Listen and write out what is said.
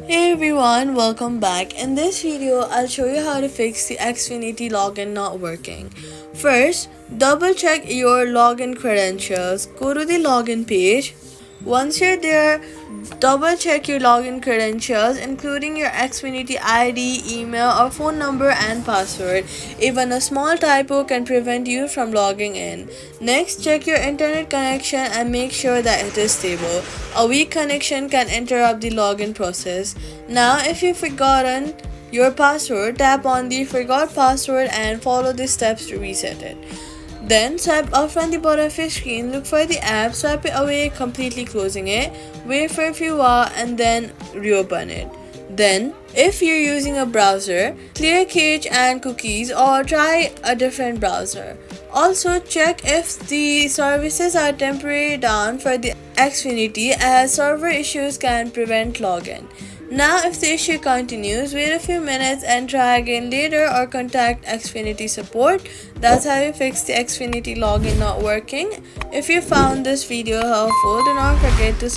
Hey everyone, welcome back. In this video, I'll show you how to fix the Xfinity login not working. First, double check your login credentials. Go to the login page. Once you're there, double check your login credentials, including your Xfinity ID, email, or phone number and password. Even a small typo can prevent you from logging in. Next, check your internet connection and make sure that it is stable. A weak connection can interrupt the login process. Now, if you've forgotten your password, tap on the forgot password and follow the steps to reset it. Then swipe up from the bottom of your screen, look for the app, swipe it away, completely closing it, wait for a few hours and then reopen it. Then, if you're using a browser, clear cache and cookies or try a different browser. Also, check if the services are temporarily down for the Xfinity, as server issues can prevent login. Now, if the issue continues, wait a few minutes and try again later or contact Xfinity support. That's how you fix the Xfinity login not working. If you found this video helpful, do not forget to